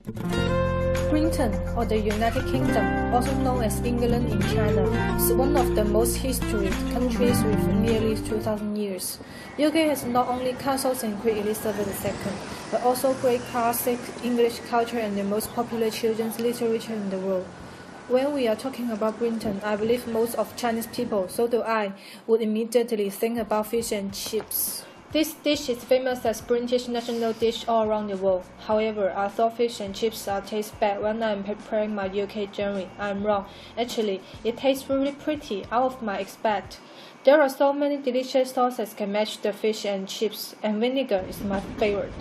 Britain, or the United Kingdom, also known as England in China, is one of the most historic countries with nearly 2,000 years. UK has not only castles and Queen Elizabeth II, but also great classic English culture and the most popular children's literature in the world. When we are talking about Britain, I believe most of Chinese people, so do I, would immediately think about fish and chips. This dish is famous as British national dish all around the world. However, I thought fish and chips taste bad when I am preparing my UK journey. I'm wrong. Actually, it tastes really pretty, out of my expect. There are so many delicious sauces can match the fish and chips, and vinegar is my favorite.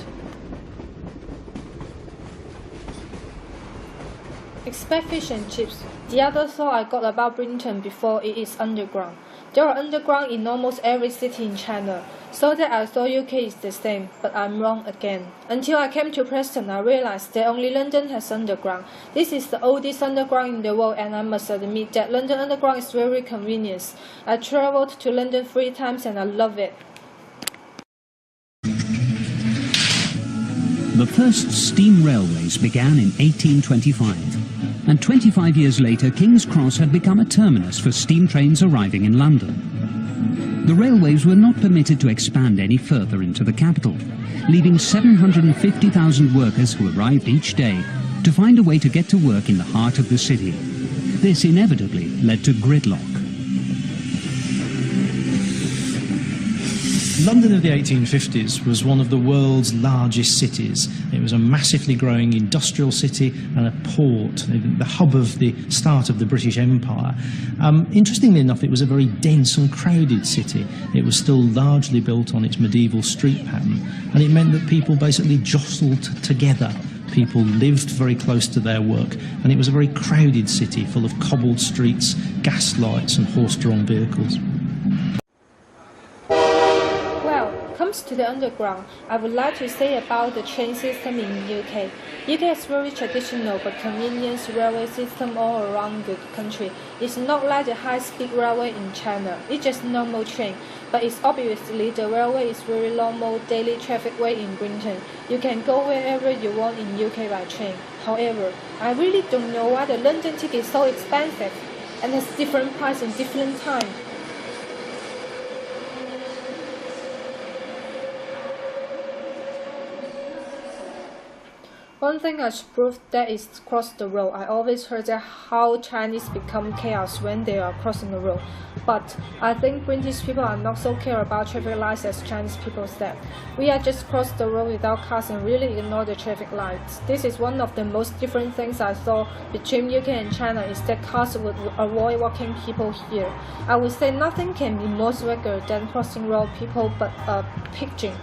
Expect fish and chips. The other thought I got about Britain before it is underground. There are underground in almost every city in China, so that I thought UK is the same, but I'm wrong again. Until I came to Preston, I realized that only London has underground. This is the oldest underground in the world, and I must admit that London Underground is very convenient. I traveled to London 3 times and I love it. The first steam railways began in 1825, and 25 years later King's Cross had become a terminus for steam trains arriving in London. The railways were not permitted to expand any further into the capital, leaving 750,000 workers who arrived each day to find a way to get to work in the heart of the city. This inevitably led to gridlock. London of the 1850s was one of the world's largest cities. It was a massively growing industrial city and a port, the hub of the start of the British Empire. Interestingly enough, it was a very dense and crowded city. It was still largely built on its medieval street pattern, and it meant that people basically jostled together. People lived very close to their work, and it was a very crowded city full of cobbled streets, gas lights and horse-drawn vehicles. Comes to the underground, I would like to say about the train system in UK. UK has very traditional but convenient railway system all around the country. It's not like the high-speed railway in China. It's just normal train, but it's obviously the railway is very normal daily traffic way in Britain. You can go wherever you want in UK by train. However, I really don't know why the London ticket is so expensive and has different price in different time. One thing I should prove that is cross the road. I always heard that how Chinese become chaos when they are crossing the road. But I think British people are not so care about traffic lights as Chinese people said. We are just cross the road without cars and really ignore the traffic lights. This is one of the most different things I saw between UK and China is that cars would avoid walking people here. I would say nothing can be more regular than crossing road people but pigeon.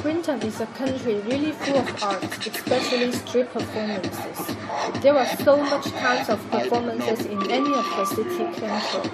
Britain is a country really full of arts, especially street performances. There are so much kinds of performances in any of the city centre.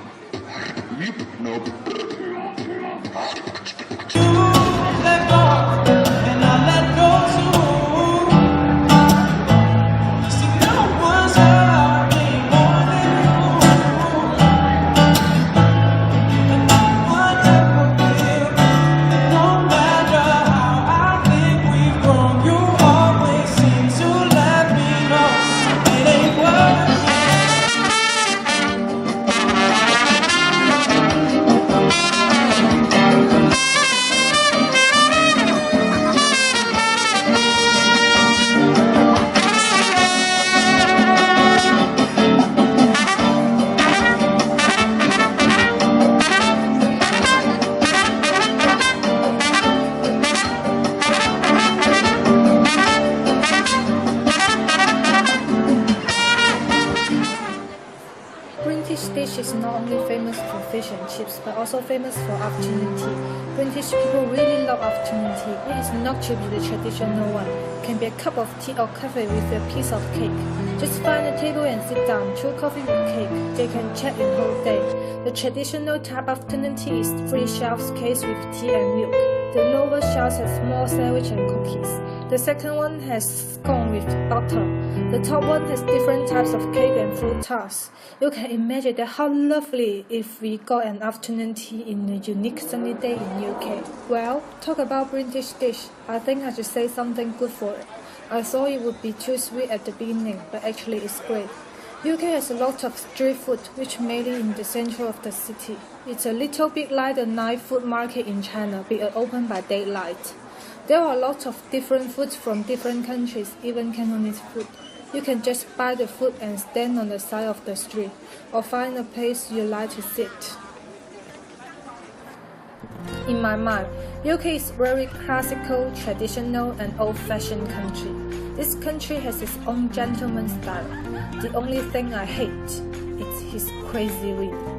British dish is not only famous for fish and chips, but also famous for afternoon tea. British people really love afternoon tea. It is not to be the traditional one. It can be a cup of tea or coffee with a piece of cake. Just find a table and sit down, chew coffee with cake. They can chat the whole day. The traditional type of afternoon tea is 3 shelves case with tea and milk. The lower shelves have small sandwich and cookies. The second one has scone with butter. The top one has different types of cake and fruit tarts. You can imagine that how lovely if we got an afternoon tea in a unique sunny day in UK. Well, talk about British dish. I think I should say something good for it. I thought it would be too sweet at the beginning, but actually it's great. UK has a lot of street food, which mainly in the center of the city. It's a little bit like the night food market in China, being open by daylight. There are lots of different foods from different countries, even Cantonese food. You can just buy the food and stand on the side of the street, or find a place you like to sit. In my mind, UK is very classical, traditional, and old-fashioned country. This country has its own gentleman style. The only thing I hate is his crazy wit.